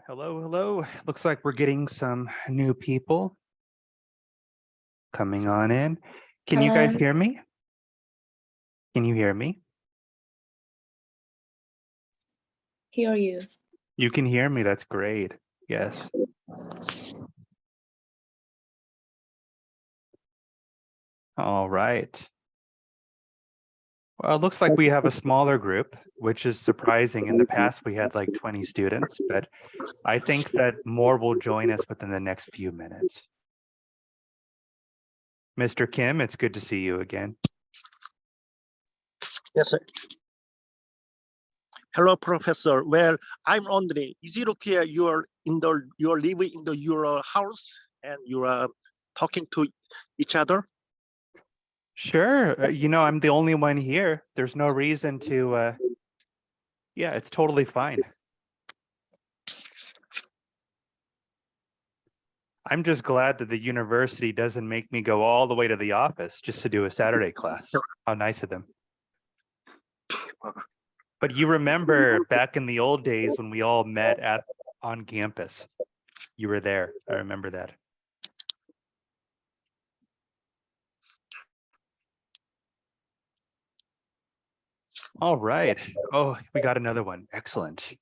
Hello. Looks like we're getting some new people coming on in. Can you guys hear me? Can you hear me? Hear you. You can hear me. That's great. Yes. All right. Well, it looks like we have a smaller group, which is surprising. In the past, we had like 20 students, but I think that more will join us within the next few minutes. Mr. Kim, it's good to see you again. Yes, sir. Hello, Professor. Well, I'm Andre. Is it okay? You're living in your house and you are talking to each other? Sure. I'm the only one here. There's no reason to, yeah, it's totally fine. I'm just glad that the university doesn't make me go all the way to the office just to do a Saturday class. How nice of them. But you remember back in the old days when we all met on campus. You were there. I remember that. All right. Oh, we got another one. Excellent.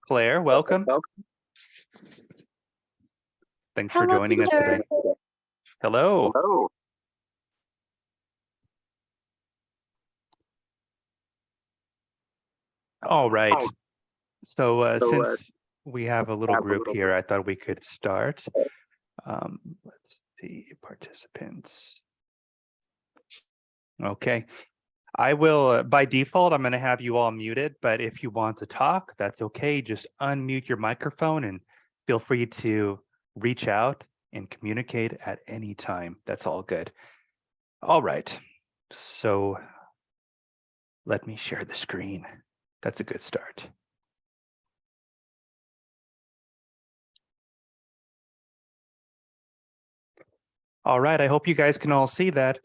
Claire, welcome. Thanks for joining us today. Hello. Hello. All right. So since we have a little group here, I thought we could start. Let's see, participants. Okay. I will, by default, I'm going to have you all muted, but if you want to talk, that's okay. Just unmute your microphone and feel free to reach out and communicate at any time. That's all good. All right. So let me share the screen. That's a good start. All right, I hope you guys can all see that.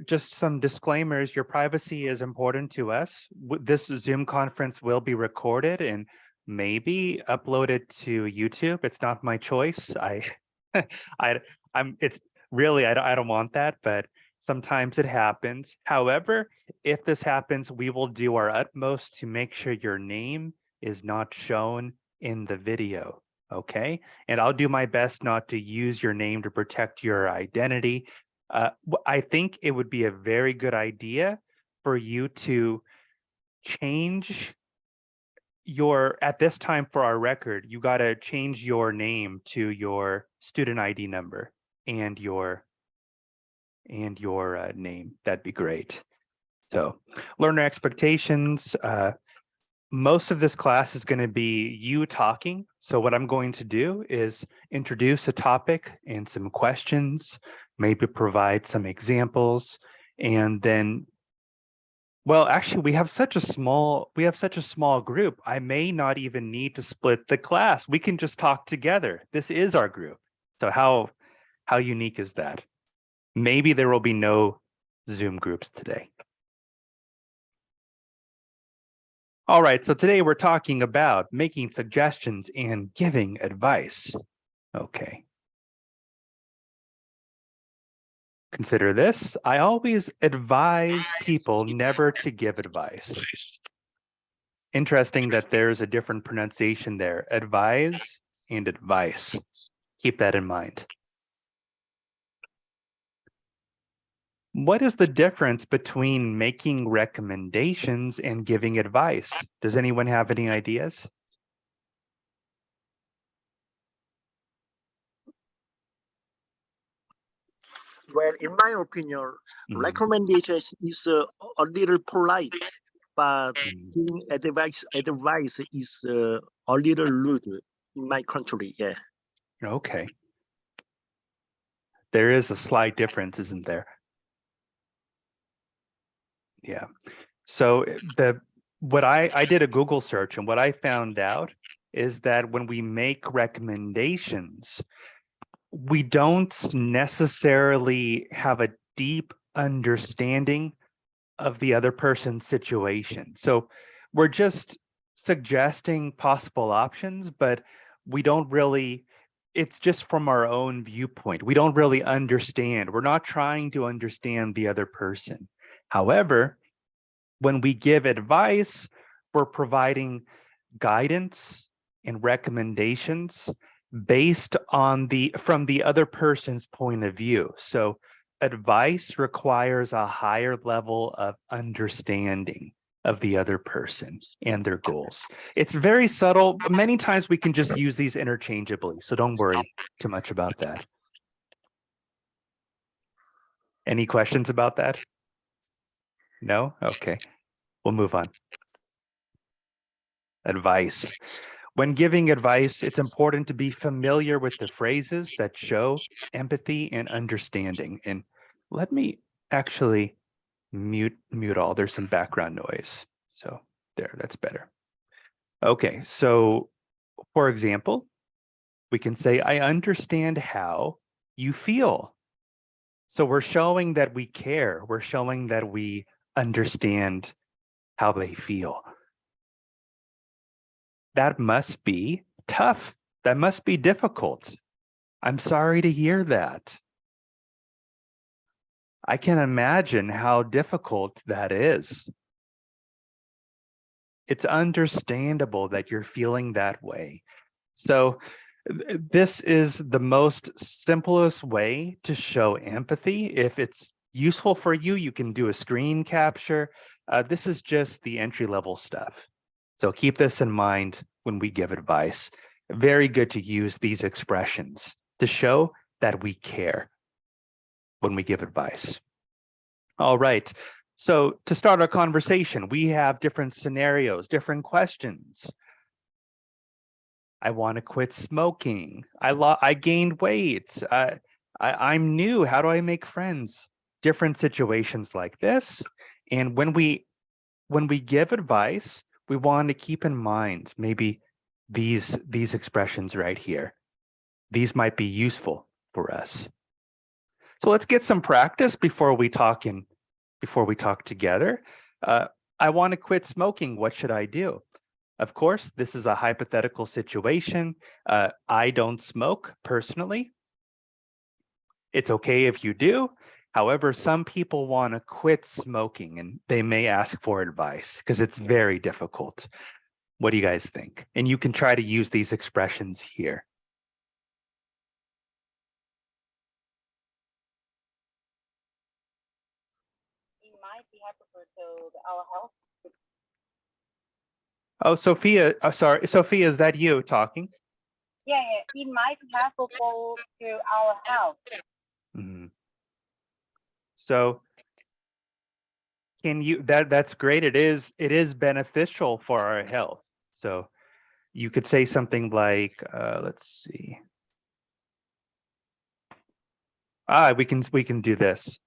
Just some disclaimers, your privacy is important to us. This Zoom conference will be recorded and maybe uploaded to YouTube. It's not my choice. I don't want that, but sometimes it happens. However, if this happens, we will do our utmost to make sure your name is not shown in the video. Okay, and I'll do my best not to use your name to protect your identity. I think it would be a very good idea for you to change at this time for our record, you got to change your name to your student ID number and your name. That'd be great. So learner expectations. Most of this class is going to be you talking. So what I'm going to do is introduce a topic and some questions, maybe provide some examples, and then, well, actually we have such a small group. I may not even need to split the class. We can just talk together. This is our group. So how unique is that? Maybe there will be no Zoom groups today. All right, so today we're talking about making suggestions and giving advice. Okay. Consider this. I always advise people never to give advice. Interesting that there's a different pronunciation there. Advise and advice. Keep that in mind. What is the difference between making recommendations and giving advice? Does anyone have any ideas? Well, in my opinion, recommendation is a little polite, but giving advice is a little rude in my country. Yeah. Okay. There is a slight difference, isn't there? Yeah. So what I did a Google search, and what I found out is that when we make recommendations, we don't necessarily have a deep understanding of the other person's situation. So we're just suggesting possible options, but we don't really, it's just from our own viewpoint. We don't really understand. We're not trying to understand the other person. However, when we give advice, we're providing guidance and recommendations based on from the other person's point of view. So advice requires a higher level of understanding of the other person and their goals. It's very subtle. Many times we can just use these interchangeably, so don't worry too much about that. Any questions about that? No? Okay, we'll move on. Advice. When giving advice, it's important to be familiar with the phrases that show empathy and understanding. And let me actually mute all. There's some background noise. So there, that's better. Okay, so for example, we can say, I understand how you feel. So we're showing that we care. We're showing that we understand how they feel. That must be tough. That must be difficult. I'm sorry to hear that. I can imagine how difficult that is. It's understandable that you're feeling that way. So this is the most simplest way to show empathy. If it's useful for you, you can do a screen capture. This is just the entry-level stuff. So keep this in mind when we give advice. Very good to use these expressions to show that we care when we give advice. All right. So to start our conversation, we have different scenarios, different questions. I want to quit smoking. I gained weight. I'm new. How do I make friends? Different situations like this. And when we give advice, we want to keep in mind maybe these expressions right here. These might be useful for us. So let's get some practice before we talk together. I want to quit smoking. What should I do? Of course, this is a hypothetical situation. I don't smoke personally. It's okay if you do. However, some people want to quit smoking and they may ask for advice because it's very difficult. What do you guys think? And you can try to use these expressions here. It might be helpful to our health. Oh, Sophia, sorry, Sophia, is that you talking? Yeah, it might be helpful to our health. Mm-hmm. So can you, that's great. It is beneficial for our health. So you could say something like, let's see. We can do this.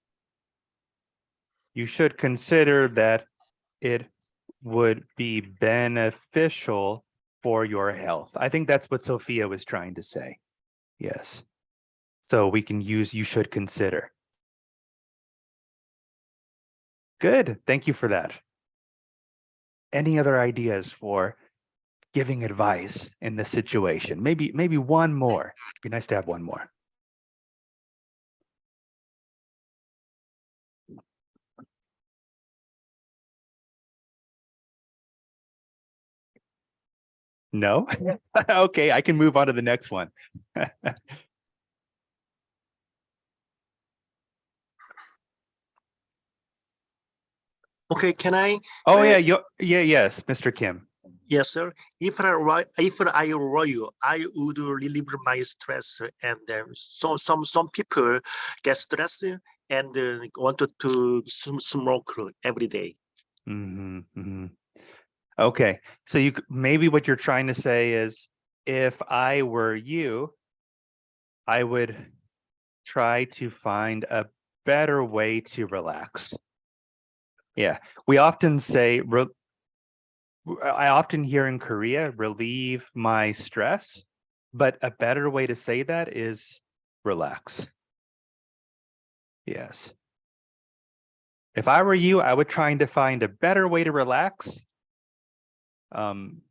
You should consider that it would be beneficial for your health. I think that's what Sophia was trying to say. Yes. So we can use you should consider. Good. Thank you for that. Any other ideas for giving advice in this situation? Maybe one more. It'd be nice to have one more. No? Okay, I can move on to the next one. Okay, can I? Oh yeah, yes, Mr. Kim. Yes, sir. If I were you, I would relieve my stress, and some people get stressed and wanted to smoke every day. Mm-hmm, mm-hmm. Okay, so maybe what you're trying to say is, if I were you, I would try to find a better way to relax. Yeah, we often say I often hear in Korea, relieve my stress, but a better way to say that is relax. Yes. If I were you, I would try to find a better way to relax. And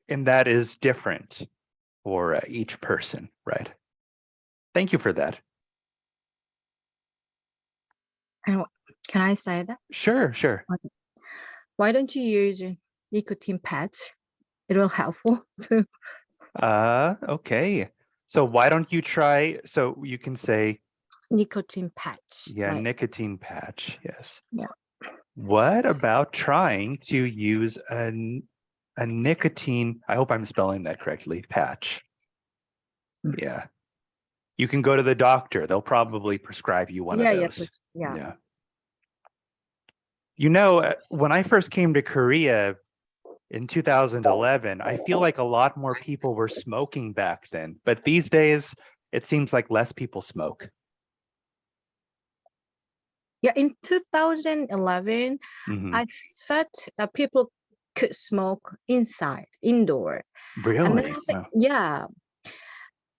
that is different for each person, right? Thank you for that. And can I say that? Sure. Why don't you use nicotine patch? It will helpful too. Okay. So why don't you try, so you can say, Nicotine patch. yeah, like, nicotine patch, yes. Yeah. What about trying to use a nicotine, I hope I'm spelling that correctly, patch? Yeah. You can go to the doctor. They'll probably prescribe you one of those. Yeah. You know, when I first came to Korea in 2011, I feel like a lot more people were smoking back then. But these days, it seems like less people smoke. Yeah, in 2011, Mhm. I thought people could smoke indoor. And then Really? I think, yeah.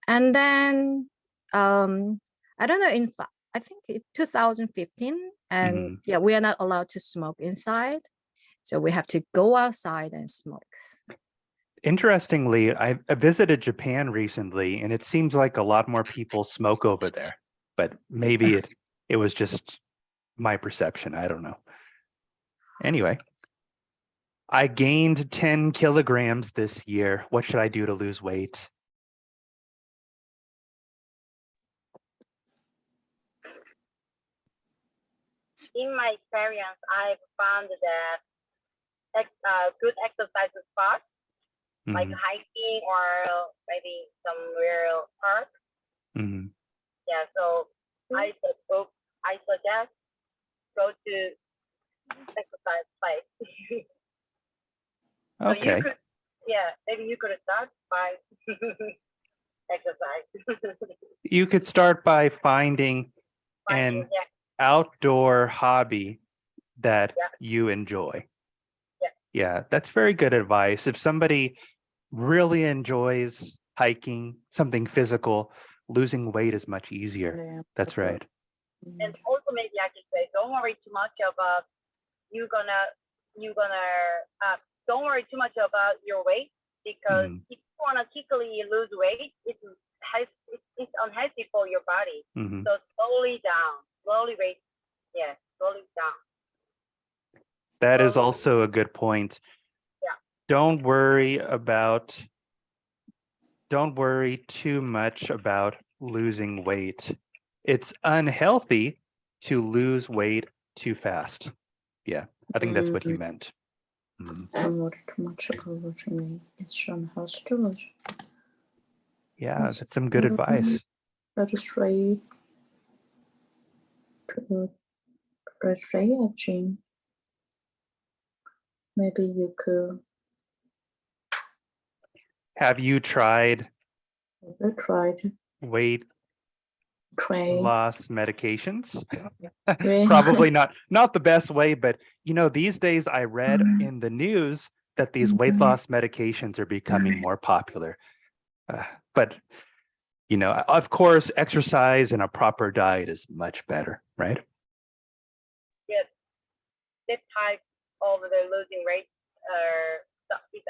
And then I don't know, I think in 2015, and yeah, we are not allowed to smoke inside. So we have to go outside and smoke. Interestingly, I visited Japan recently, and it seems like a lot more people smoke over there. But maybe it was just my perception. I don't know. Anyway, I gained 10 kilograms this year. What should I do to lose weight? In my experience, I've found that good exercise spots like hiking or maybe somewhere park. Yeah, so I suggest go to exercise place. Okay. So maybe you could start by exercise. You could start by finding an outdoor hobby that you enjoy. Yeah, that's very good advice. If somebody really enjoys hiking, something physical, losing weight is much easier. That's right. And also maybe I could say, don't worry too much about don't worry too much about your weight, because if you want to quickly lose weight, it's unhealthy for your body. So slowly down. That is also a good point. Yeah. Don't worry too much about losing weight. It's unhealthy to lose weight too fast. Yeah, I think that's what he meant. Don't worry too much about losing weight. It's unhealthy to lose. Yeah, that's some good advice. Let's try actually. Maybe you could. Have you tried weight loss medications? Probably not the best way, but you know, these days I read in the news that these weight loss medications are becoming more popular. But you know, of course, exercise and a proper diet is much better, right? Yes, this type of the losing weight,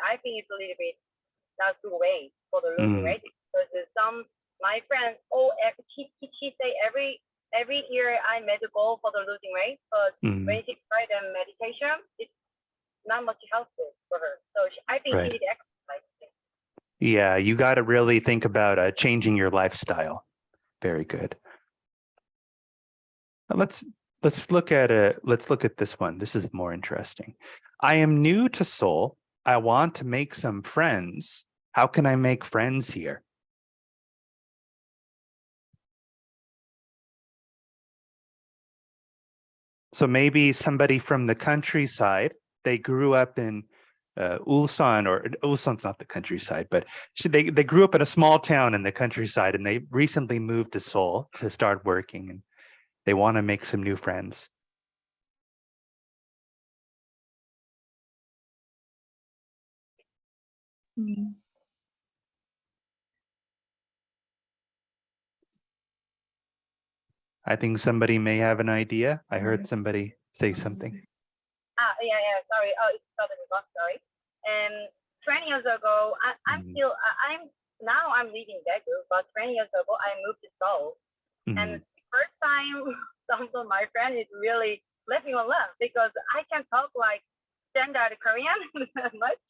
I think it's a little bit not good way for the losing weight, because my friends, she say every year I made a goal for the losing weight, but when she tried the medication, it's not much helpful for her. So I think she need exercise. Yeah, you got to really think about changing your lifestyle. Very good. Let's look at this one. This is more interesting. I am new to Seoul. I want to make some friends. How can I make friends here? So maybe somebody from the countryside, they grew up in Ulsan, or Ulsan's not the countryside, but they grew up in a small town in the countryside, and they recently moved to Seoul to start working, and they want to make some new friends. I think somebody may have an idea. I heard somebody say something. Yeah, sorry. Oh, it's Southern Bus, sorry. 20 years ago, I'm leaving Daegu, but 20 years ago, I moved to Seoul. And first time, some of my friends is really letting me laugh because I can talk like standard Korean much.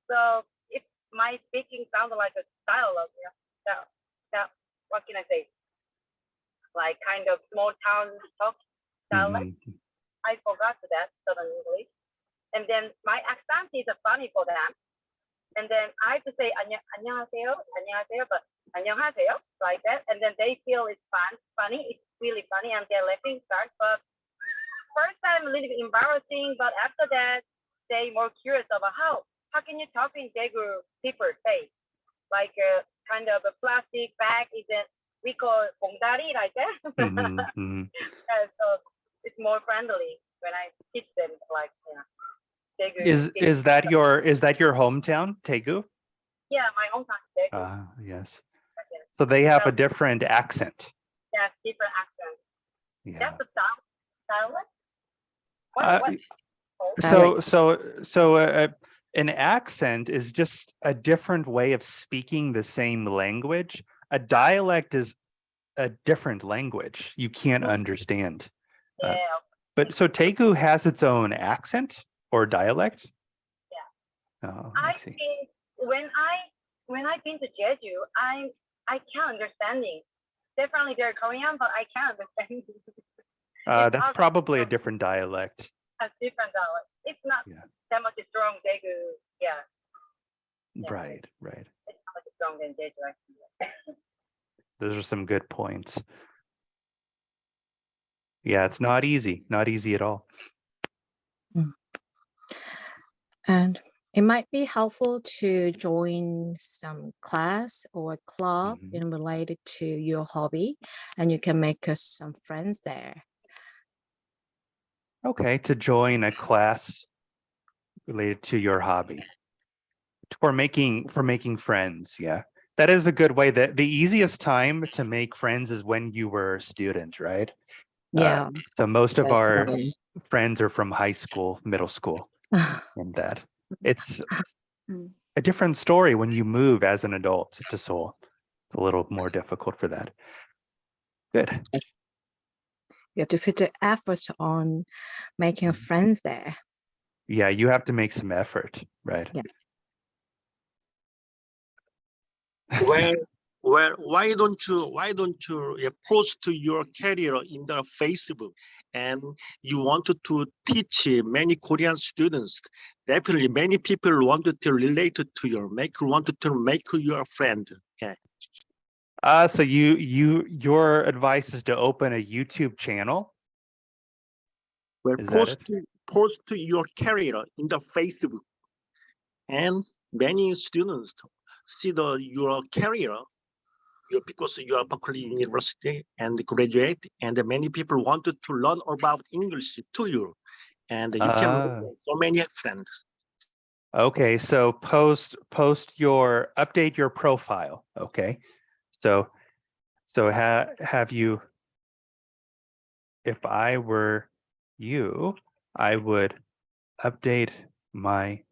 So if my speaking sounds like a dialogue, what can I say? Like kind of small town talk dialect. I forgot that Southern English. And then my accent is funny for them. And then I have to say 안녕하세요, but 안녕하세요, like that. And then they feel it's funny. It's really funny, and they're laughing start. But first time a little bit embarrassing, but after that they more curious about how can you talk in Daegu people say like kind of a plastic bag isn't we call 봉다리 like that. And so it's more friendly when I teach them like Is that your hometown, Daegu? Yeah, my hometown is Daegu. Yes. So they have a different accent. Yeah, different accent. Yeah. That's the What? An accent is just a different way of speaking the same language. A dialect is a different language you can't understand. Yeah. But so Daegu has its own accent or dialect? Yeah. Oh, I see. think when I've been to Jeju, I can't understanding. Definitely they're Korean, but I can't understand. That's probably a different dialect. A different dialect. It's not that much strong Daegu. Yeah. Right. It's not much strong than Jeju actually. Those are some good points. Yeah, it's not easy at all. And it might be helpful to join some class or club related to your hobby, and you can make some friends there. Okay, to join a class related to your hobby for making friends. Yeah, that is a good way. That the easiest time to make friends is when you were a student, right? Yeah. So most of our friends are from high school, middle school, and that it's a different story when you move as an adult to Seoul. It's a little more difficult for that. Good. You have to put the effort on making friends there. Yeah, you have to make some effort, right? Yeah. Well, why don't you post your career in the Facebook, and you wanted to teach many Korean students? Definitely, many people wanted to relate to your wanted to make your friend. Okay. So your advice is to open a YouTube channel? Well, post your career in the Facebook, and many students see your career. Because you are Berkeley University and graduate, and many people wanted to learn about English to you, and you can make so many friends. Okay, so update your profile. Okay, so have you? If I were you, I would update my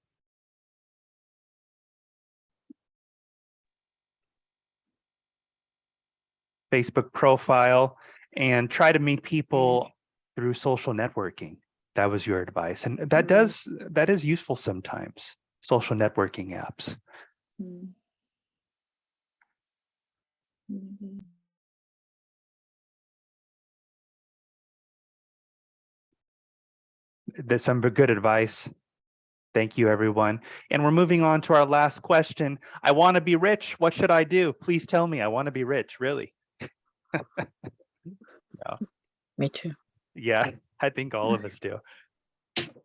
Facebook profile and try to meet people through social networking. That was your advice. And that is useful sometimes, social networking apps. That's some good advice. Thank you, everyone. And we're moving on to our last question. I want to be rich. What should I do? Please tell me. I want to be rich, really. No. Me too. Yeah, I think all of us do. Supposed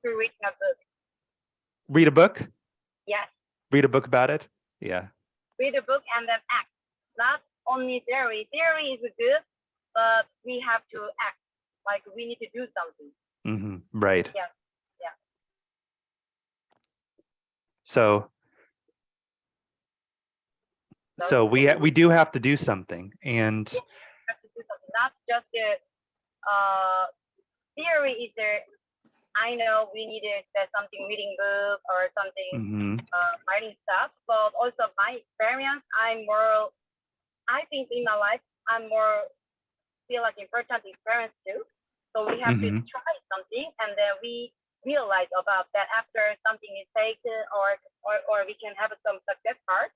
to read a book. Read a book? Yes. Read a book about it? Yeah. Read a book and then act. Not only theory. Theory is good, but we have to act. Like we need to do something. Right. Yeah. So we do have to do something, and have to do something, not just the theory is there. I know we need to say something reading book or something writing stuff, but also my experience, I think in my life, I'm more feel like important experience too. So we have to try something, and then we realize about that after something is taken, or we can have some success part.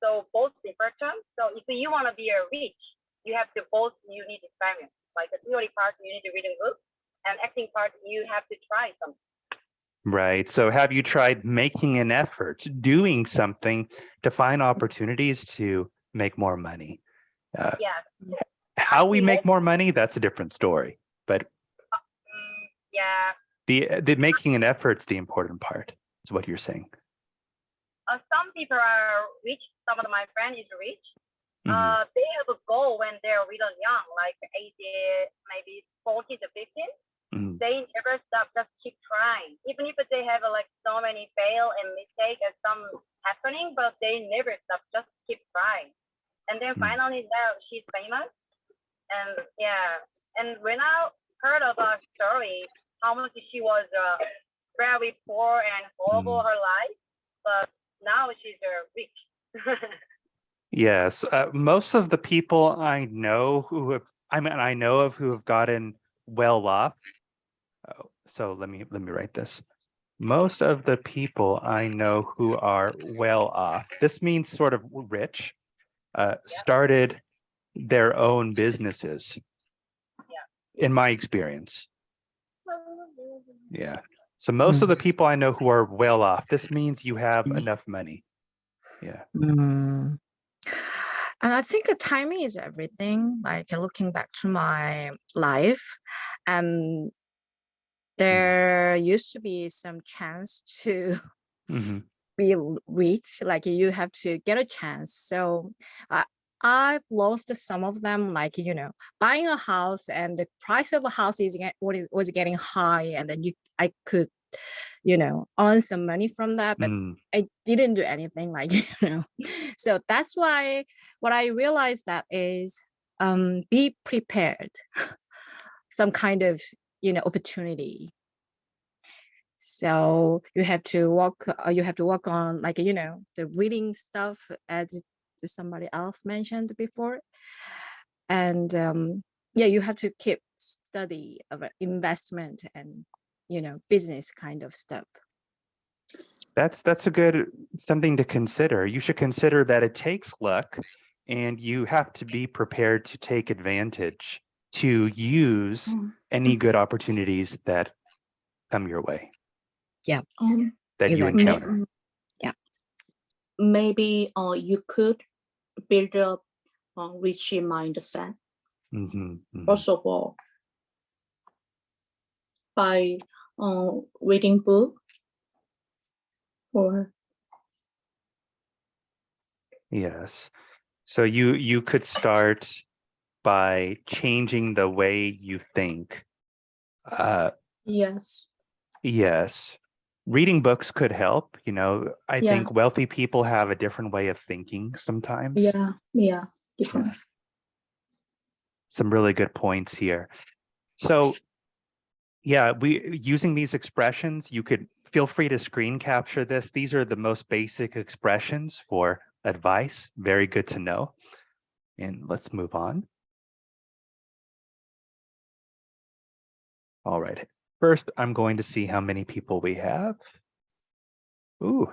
So both important. So if you want to be a rich, you have to you need experience. Like the theory part, you need to read a book, and acting part, you have to try something. Right. So have you tried making an effort, doing something to find opportunities to make more money? Yeah. How we make more money, that's a different story. But yeah. The making an effort's the important part, is what you're saying. Some people are rich. Some of my friends is rich. They have a goal when they're really young, like age maybe 40 to 15. They never stop, just keep trying. Even if they have like so many fail and mistake and some happening, but they never stop, just keep trying. And then finally now she's famous. And yeah, and when I heard about her story, how much she was very poor and horrible her life, but now she's rich. Yes, most of the people I know who have, I know of who have gotten well off. So let me write this. Most of the people I know who are well off, this means sort of rich, started their own businesses. In my experience. Yeah. So most of the people I know who are well off, this means you have enough money. Yeah. And I think the timing is everything. Like looking back to my life, and there used to be some chance to be rich. Like you have to get a chance. So I've lost some of them, like, buying a house, and the price of a house was getting high, and then I could, earn some money from that, but I didn't do anything, like, So that's why what I realized that is, be prepared, some kind of, opportunity. So you have to work on, like, the reading stuff, as somebody else mentioned before. And you have to keep study of investment and, business kind of stuff. That's a good something to consider. You should consider that it takes luck, and you have to be prepared to take advantage, to use any good opportunities that come your way. Yeah. That you encounter. Yeah. Maybe you could build up rich mindset. First of all, by reading book, or yes. So you could start by changing the way you think. Yes. Yes. Reading books could help. I think wealthy people have a different way of thinking sometimes. Yeah, different. Some really good points here. So yeah, using these expressions, you could feel free to screen capture this. These are the most basic expressions for advice. Very good to know. And let's move on. All right. First, I'm going to see how many people we have. Ooh.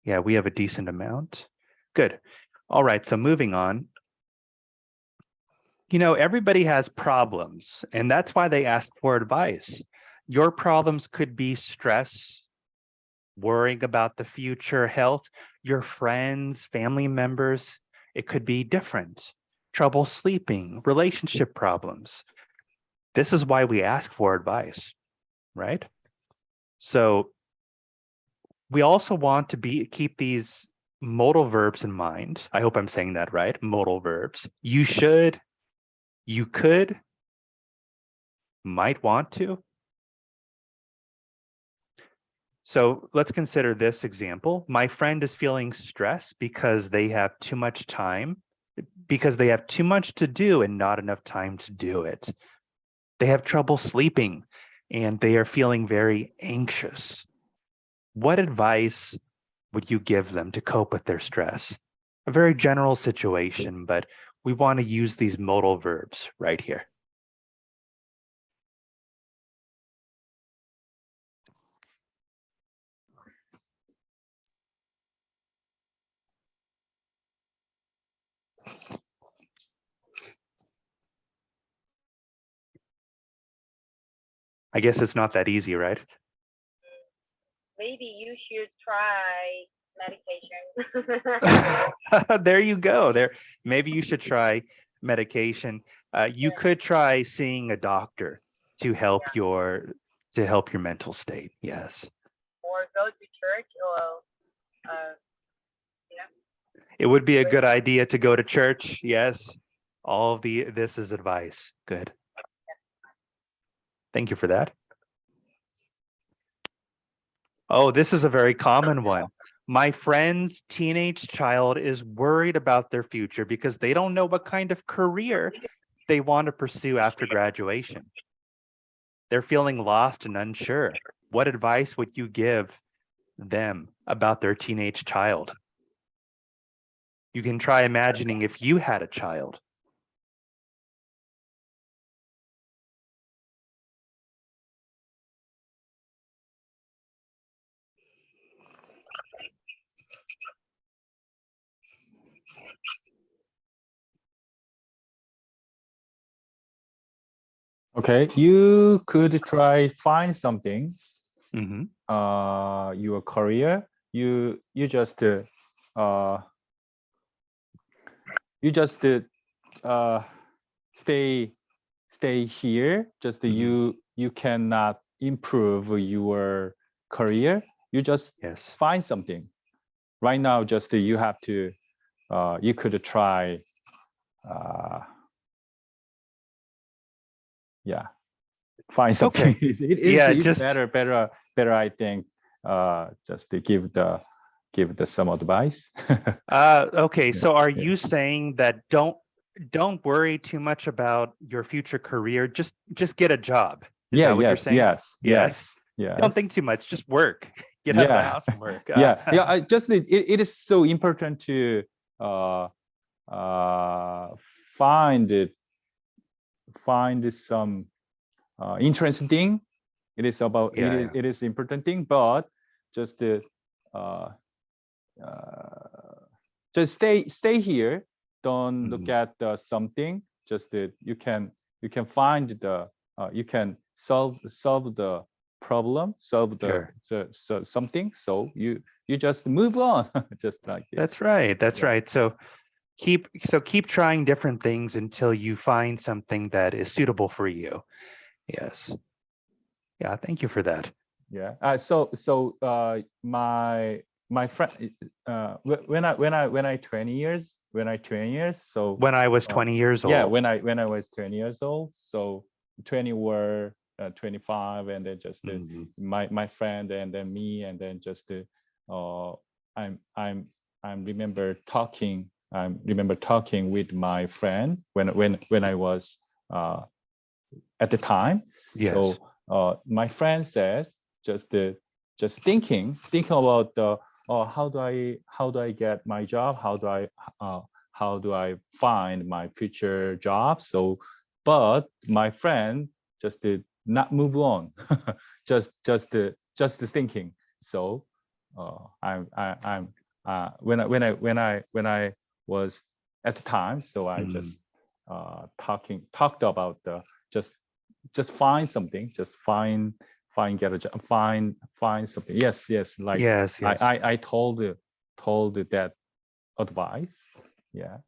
Yeah, we have a decent amount. Good. All right, so moving on. Everybody has problems, and that's why they ask for advice. Your problems could be stress, worrying about the future, health, your friends, family members. It could be different. Trouble sleeping, relationship problems. This is why we ask for advice, right? So we also want to keep these modal verbs in mind. I hope I'm saying that right. Modal verbs. You should, you could, might want to. So let's consider this example. My friend is feeling stressed because they have too much time, because they have too much to do and not enough time to do it. They have trouble sleeping and they are feeling very anxious. What advice would you give them to cope with their stress? A very general situation, but we want to use these modal verbs right here. I guess it's not that easy, right? Maybe you should try medication. There you go. Maybe you should try medication. You could try seeing a doctor to help your mental state. Yes. Or go to church, or it would be a good idea to go to church. Yes. This is advice. Good. Thank you for that. Oh, this is a very common one. My friend's teenage child is worried about their future because they don't know what kind of career they want to pursue after graduation. They're feeling lost and unsure. What advice would you give them about their teenage child? You can try imagining if you had a child. Okay, you could try find something. Mm-hmm. Your career. You just stay here. Just Mm-hmm. you cannot improve your career. You just find something. Right now, just you have to. You could try. Yeah, find something. Okay. It's better. I think just to give the some advice. Okay, so are you saying that don't worry too much about your future career? Just get a job. Is that what you're saying? Yes. Don't think too much. Just work. Get out of the house and work. It is so important to find some interesting. It is about it is important thing, but just stay here. Don't look at something. Just you can find you can solve the problem, solve the something. So you just move on, just like this. That's right. That's right. So keep trying different things until you find something that is suitable for you. Yes. Yeah. Thank you for that. Yeah. So my friend, when I 20 years. So when I was 20 years old. Yeah. When I was 20 years old. So 20 were 25, and then just my friend, and then me, and then just I remember talking. I remember talking with my friend when I was at the time. Yes. So my friend says just thinking about how do I get my job? How do I find my future job? So, but my friend just did not move on. just thinking. So I'm when I was at the time. So I just talked about the just find something. Just get a job. Find something. Yes. Like yes. I told that advice. Yeah.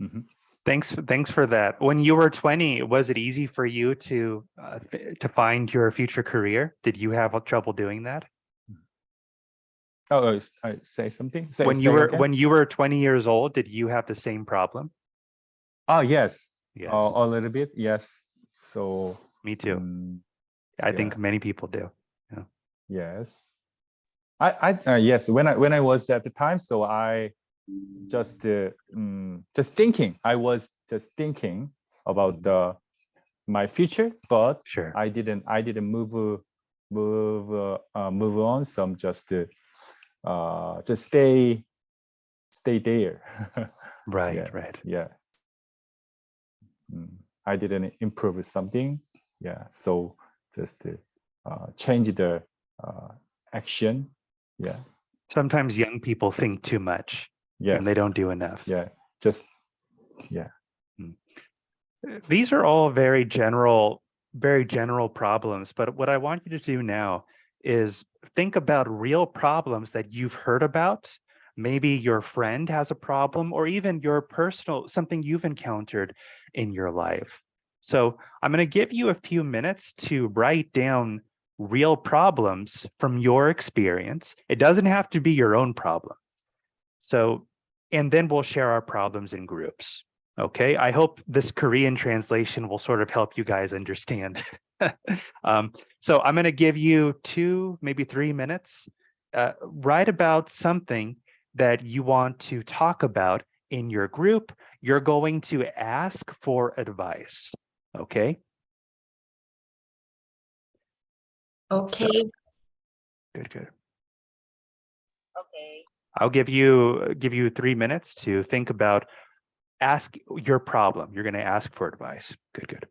Mm-hmm. Thanks for that. When you were 20, was it easy for you to find your future career? Did you have trouble doing that? Oh, I say something. When you were 20 years old, did you have the same problem? Oh yes. Yes. A little bit. Yes. So Me too. I Yeah. think many people do. Yes. Yes. When I was at the time, so I just thinking. I was just thinking about my future, but Sure. I didn't move on. Some just stay there. Right, Yeah. right. Yeah. I didn't improve something. Yeah. So just change the action. Yeah. Sometimes young people think too much Yes. and they don't do enough. Yeah. Just yeah. These are all very general problems, but what I want you to do now is think about real problems that you've heard about. Maybe your friend has a problem, or even your personal, something you've encountered in your life. So I'm going to give you a few minutes to write down real problems from your experience. It doesn't have to be your own problem. So, and then we'll share our problems in groups. Okay, I hope this Korean translation will sort of help you guys understand. So I'm going to give you 2, maybe 3 minutes. Write about something that you want to talk about in your group. You're going to ask for advice. Okay. Okay. So, good. Okay. I'll give you 3 minutes to think about. Ask your problem. You're going to ask for advice. Good.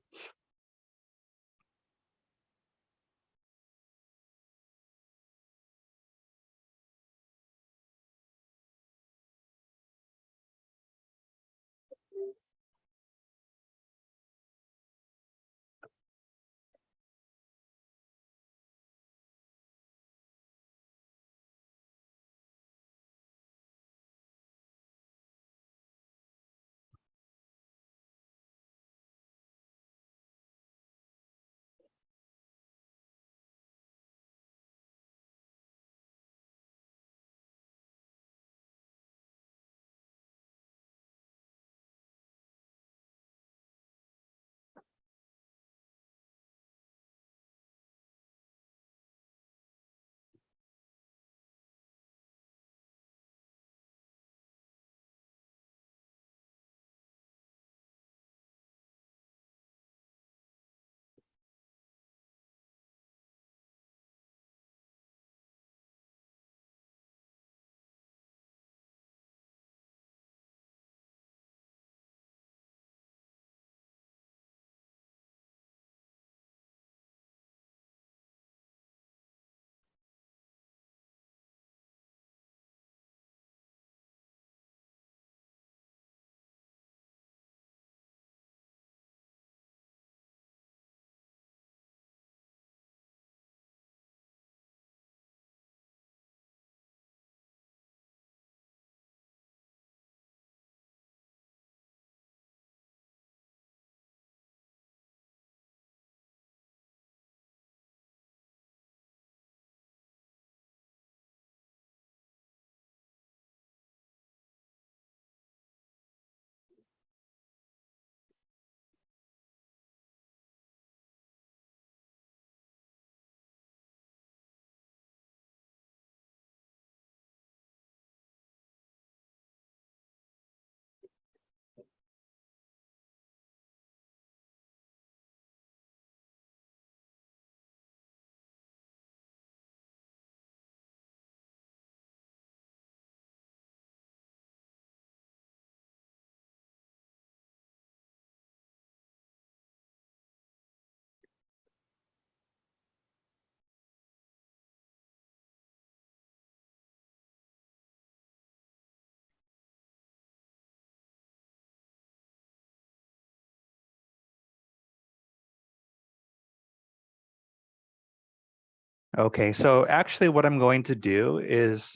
Okay, so actually what I'm going to do is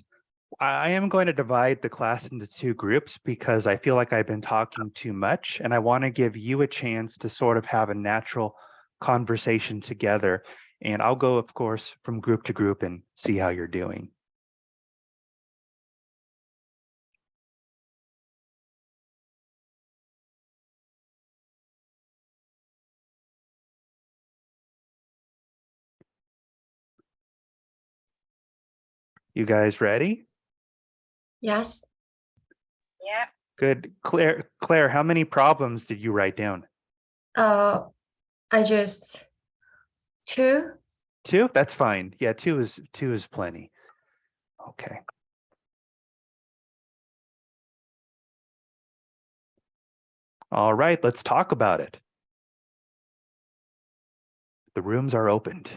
I am going to divide the class into 2 groups because I feel like I've been talking too much, and I want to give you a chance to sort of have a natural conversation together. And I'll go, of course, from group to group and see how you're doing. You guys ready? Yes. Yeah. Good. Claire, how many problems did you write down? I just 2. 2? That's fine. Yeah, two is plenty. Okay. All right, let's talk about it. The rooms are opened.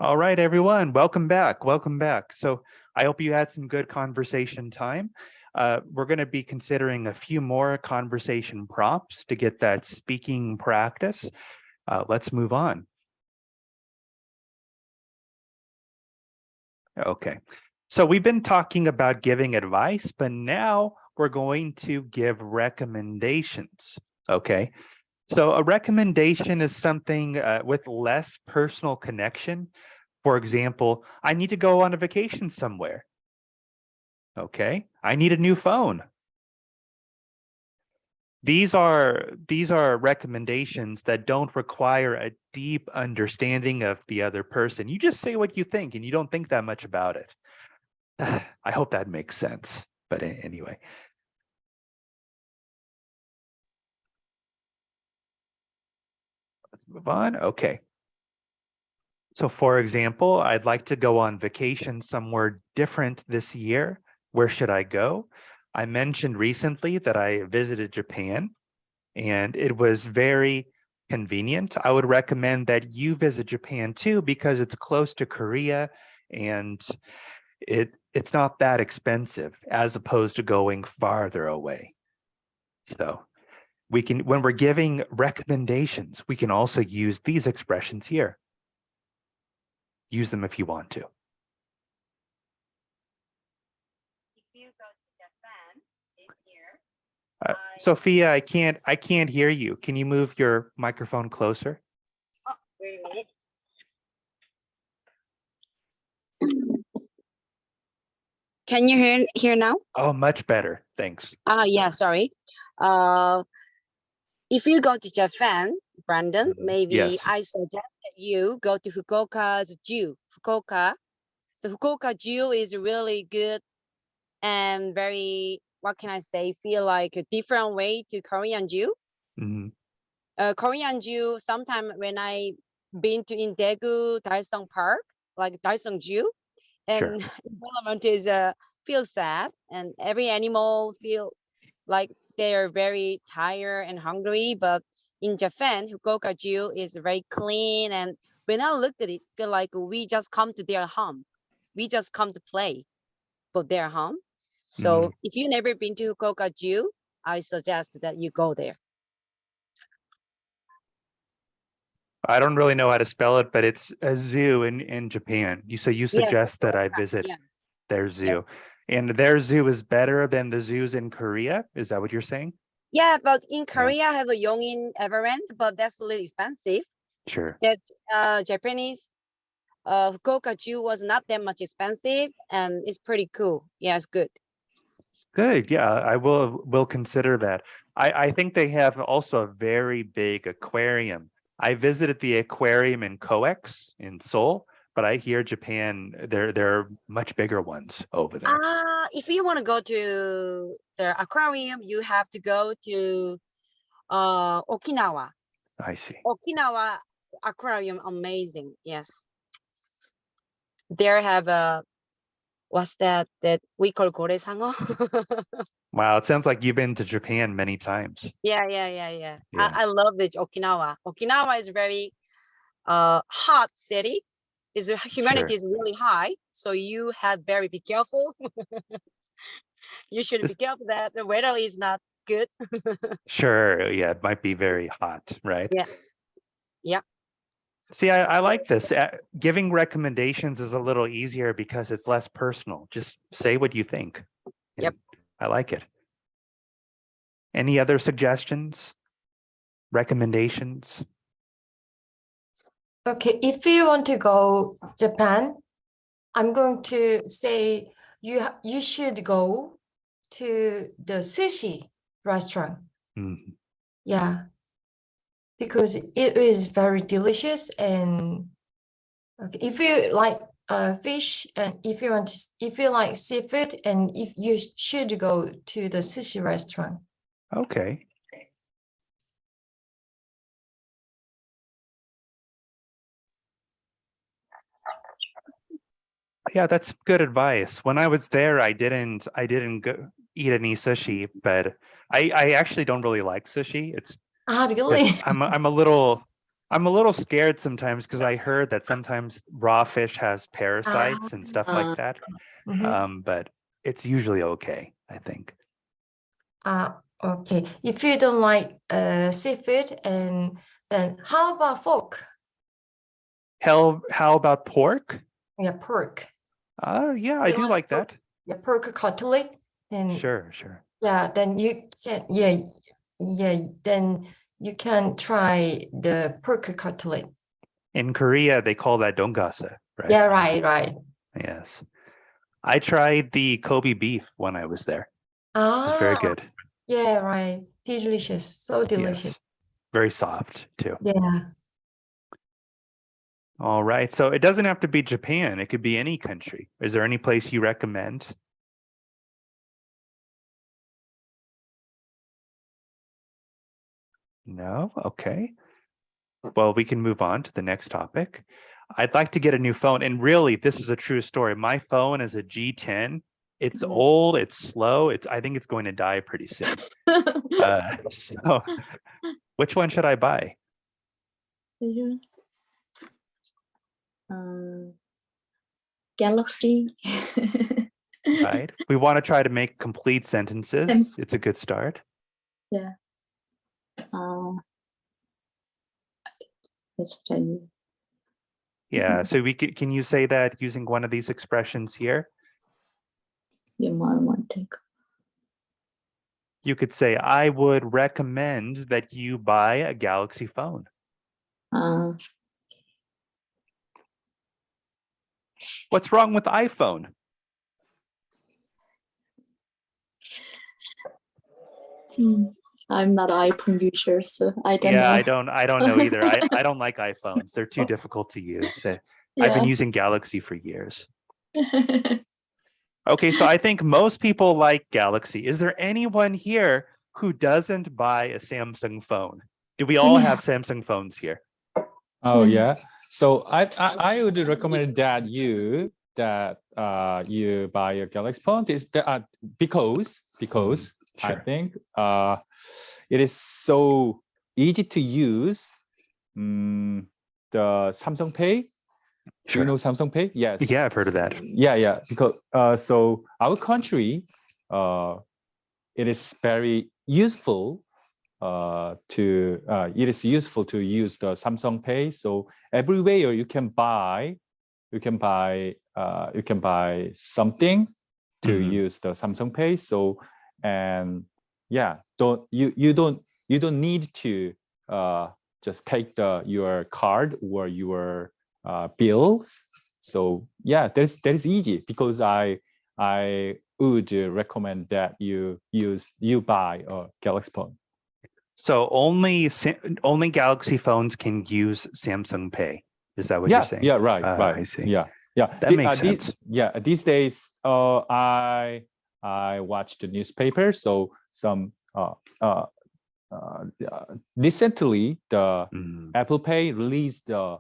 All right, everyone, welcome back. Welcome back. So I hope you had some good conversation time. We're going to be considering a few more conversation prompts to get that speaking practice. Let's move on. Okay, so we've been talking about giving advice, but now we're going to give recommendations. Okay, so a recommendation is something with less personal connection. For example, I need to go on a vacation somewhere. Okay, I need a new phone. These are recommendations that don't require a deep understanding of the other person. You just say what you think and you don't think that much about it. I hope that makes sense. But anyway. Let's move on. Okay. So for example, I'd like to go on vacation somewhere different this year. Where should I go? I mentioned recently that I visited Japan and it was very convenient. I would recommend that you visit Japan too because it's close to Korea and it's not that expensive as opposed to going farther away. So we can, when we're giving recommendations, we can also use these expressions here. Use them if you want to. If you go to Japan this year, Sophia, I can't hear you. Can you move your microphone closer? oh, wait a minute. Can you hear now? Oh, much better. Thanks. Yeah, sorry. If you go to Japan, Brandon, maybe Yes. I suggest that you go to Fukuoka's zoo. Fukuoka. So Fukuoka Zoo is really good and very, what can I say, feel like a different way to Korean Zoo. Korean Zoo, sometime when I been to in Daegu, Dalsung Park, like Dalsung Zoo, and development is feel sad, and every animal feel like they are very tired and hungry. But in Japan, Fukuoka Zoo is very clean, and when I looked at it, feel like we just come to their home. We just come to play for their home. So if you've never been to Fukuoka Zoo, I suggest that you go there. I don't really know how to spell it, but it's a zoo in Japan. You suggest that I visit their zoo. And their zoo is better than the zoos in Korea? Is that what you're saying? Yeah, but in Korea, I have a Yongin Everend, but that's a little expensive. Sure. That Japanese Fukuoka Zoo was not that much expensive, and it's pretty cool. Yeah, it's good. Good. Yeah, I will consider that. I think they have also a very big aquarium. I visited the aquarium in Coex in Seoul, but I hear Japan, there are much bigger ones over there. If you want to go to the aquarium, you have to go to Okinawa. I see. Okinawa aquarium, amazing. Yes. There have a, what's that we call goresango? Wow, it sounds like you've been to Japan many times. Yeah. I love the Okinawa. Okinawa is very hot city. Humanity is really high, so you have be careful. You should be careful that the weather is not good. Sure, yeah, it might be very hot, right? Yeah. See, I like this. Giving recommendations is a little easier because it's less personal. Just say what you think. Yep. I like it. Any other suggestions? Recommendations? Okay, if you want to go Japan, I'm going to say you should go to the sushi restaurant. Yeah, because it is very delicious. And okay, if you like fish, and if you like seafood, and if you should go to the sushi restaurant. Okay. Yeah, that's good advice. When I was there, I didn't go eat any sushi, but I actually don't really like sushi. Really? I'm I'm a little scared sometimes because I heard that sometimes raw fish has parasites and stuff like that. But it's usually okay, I think. Okay. If you don't like seafood, and then how about pork? How about pork? Yeah, pork. Yeah, I do like that. Yeah, pork cutlet. And Sure. yeah, then you can then you can try the pork cutlet. In Korea, they call that donggasa, right? Yeah, right. Yes. I tried the Kobe beef when I was there. It was very good. Yeah, right. Delicious. So delicious. Yes. Very soft too. Yeah. All right. So it doesn't have to be Japan. It could be any country. Is there any place you recommend? No? Okay. Well, we can move on to the next topic. I'd like to get a new phone. And really, this is a true story. My phone is a G10. It's old, it's slow. I think it's going to die pretty soon. So which one should I buy? Galaxy. Right. We want to try to make complete sentences. It's a good start. Yeah. Let's try you. Yeah. So can you say that using one of these expressions here? You might want to take. You could say, I would recommend that you buy a Galaxy phone. What's wrong with iPhone? I'm not an iPhone user, so I don't know. Yeah, I don't know either. I don't like iPhones. They're too difficult to use. I've been using Galaxy for years. Okay, so I think most people like Galaxy. Is there anyone here who doesn't buy a Samsung phone? Do we all have Samsung phones here? Oh yeah. So I would recommend that you buy a Galaxy phone because Sure. I think it is so easy to use. The Samsung Pay. Do you know Samsung Pay? Yes. Yeah, I've heard of that. Yeah. Because so our country, it is very useful to use the Samsung Pay. So everywhere you can buy something to use the Samsung Pay. So and yeah, you don't need to just take your card or your bills. So yeah, that is easy because I would recommend that you buy a Galaxy phone. So only Galaxy phones can use Samsung Pay. Is that what you're saying? Yeah, right. I see. Yeah. That makes sense. These days, I watched the newspaper. So some recently the Apple Pay released the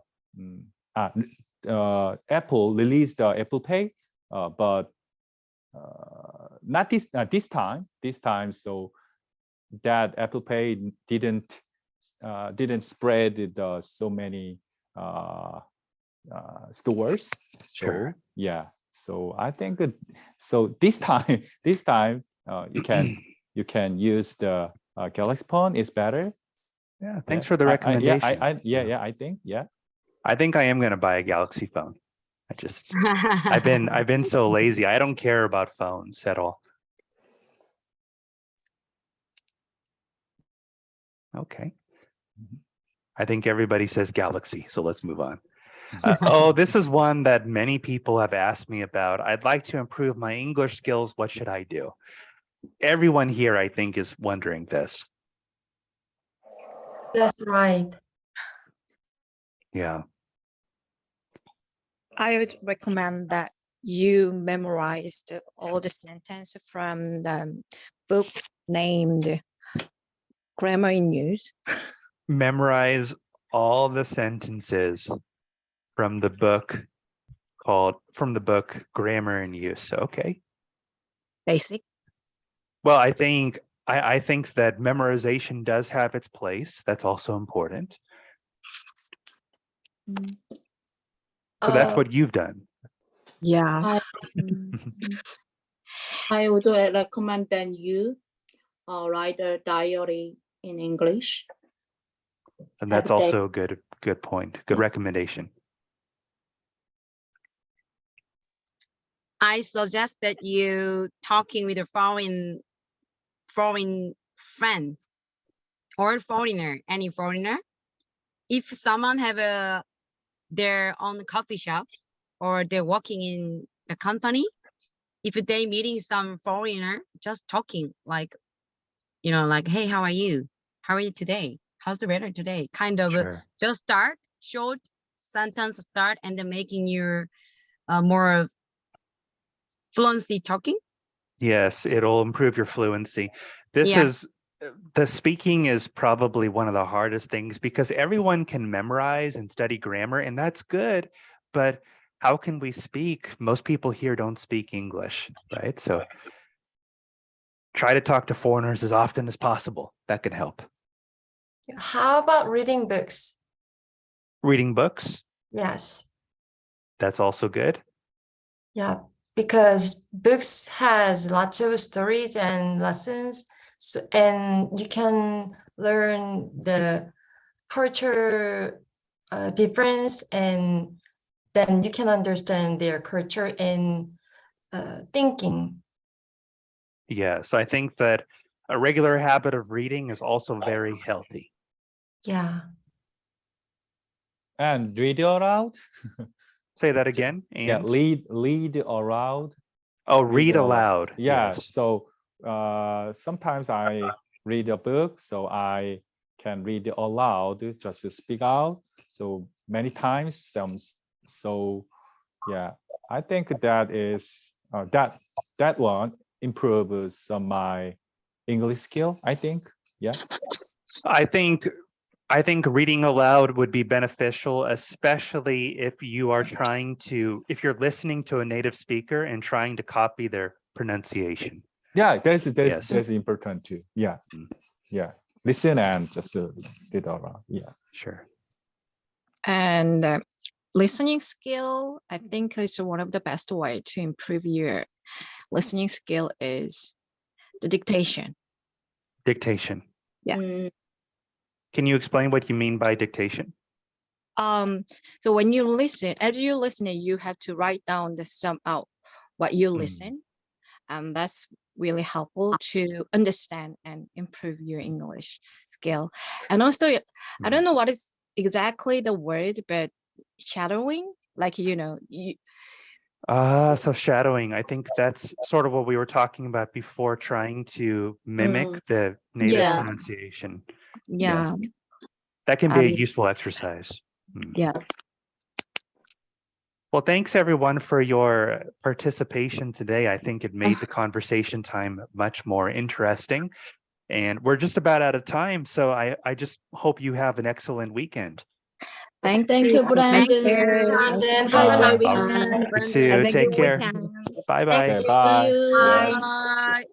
Apple released the Apple Pay, but not this time. So that Apple Pay didn't spread so many stores. Sure. So yeah. So I think so this time you can use the Galaxy phone is better. Yeah. Thanks for the recommendation. I think I am going to buy a Galaxy phone. I've been so lazy. I don't care about phones at all. Okay. I think everybody says Galaxy, so let's move on. This is one that many people have asked me about. I'd like to improve my English skills. What should I do? Everyone here, I think, is wondering this. That's right. Yeah. I would recommend that you memorize all the sentences from the book named Grammar in Use. Memorize all the sentences from the book Grammar in Use. Okay. Basic. Well, I think that memorization does have its place. That's also important. So that's what you've done. Yeah. I would recommend that you write a diary in English. And that's Every day. also a good point. Good recommendation. I suggest that you talking with a foreign friends or foreigner, any foreigner. If someone have their own coffee shop or they're working in the company, if they meeting some foreigner, just talking like, like, hey, how are you? How are you today? How's the weather today? Kind of just start short sentence start and then making your more fluency talking. Yes, it'll improve your fluency. The speaking is probably one of the hardest things because everyone can memorize and study grammar, and that's good. But how can we speak? Most people here don't speak English, right? So try to talk to foreigners as often as possible. That can help. How about reading books? Reading books? Yes. That's also good. Yeah, because books has lots of stories and lessons, and you can learn the culture difference, and then you can understand their culture and thinking. Yes, I think that a regular habit of reading is also very healthy. Yeah. And read aloud. Say that again. And yeah, read aloud. Oh, read aloud. Yeah. Yes. So sometimes I read a book, so I can read it aloud, just to speak out. So many times, so yeah, I think that is that one improves my English skill. I think, yeah. I think reading aloud would be beneficial, especially if you're listening to a native speaker and trying to copy their pronunciation. Yeah, that's important too. Yeah, yeah. Listen and just read aloud. Yeah, sure. And listening skill, I think, is one of the best way to improve your listening skill is the dictation. Dictation. Yeah. Can you explain what you mean by dictation? So when you listen, as you listen, you have to write down the sum out what you listen, and that's really helpful to understand and improve your English skill. And also, I don't know what is exactly the word, but shadowing, like So shadowing, I think that's sort of what we were talking about before, trying to mimic the native pronunciation. Yeah. That can be a useful exercise. Yeah. Well, thanks everyone for your participation today. I think it made the conversation time much more interesting. And we're just about out of time, so I just hope you have an excellent weekend. Thank you, Branden. Branden, Have a bye. great weekend. You too. Take care. Bye-bye. Bye. See you. Yes. Bye.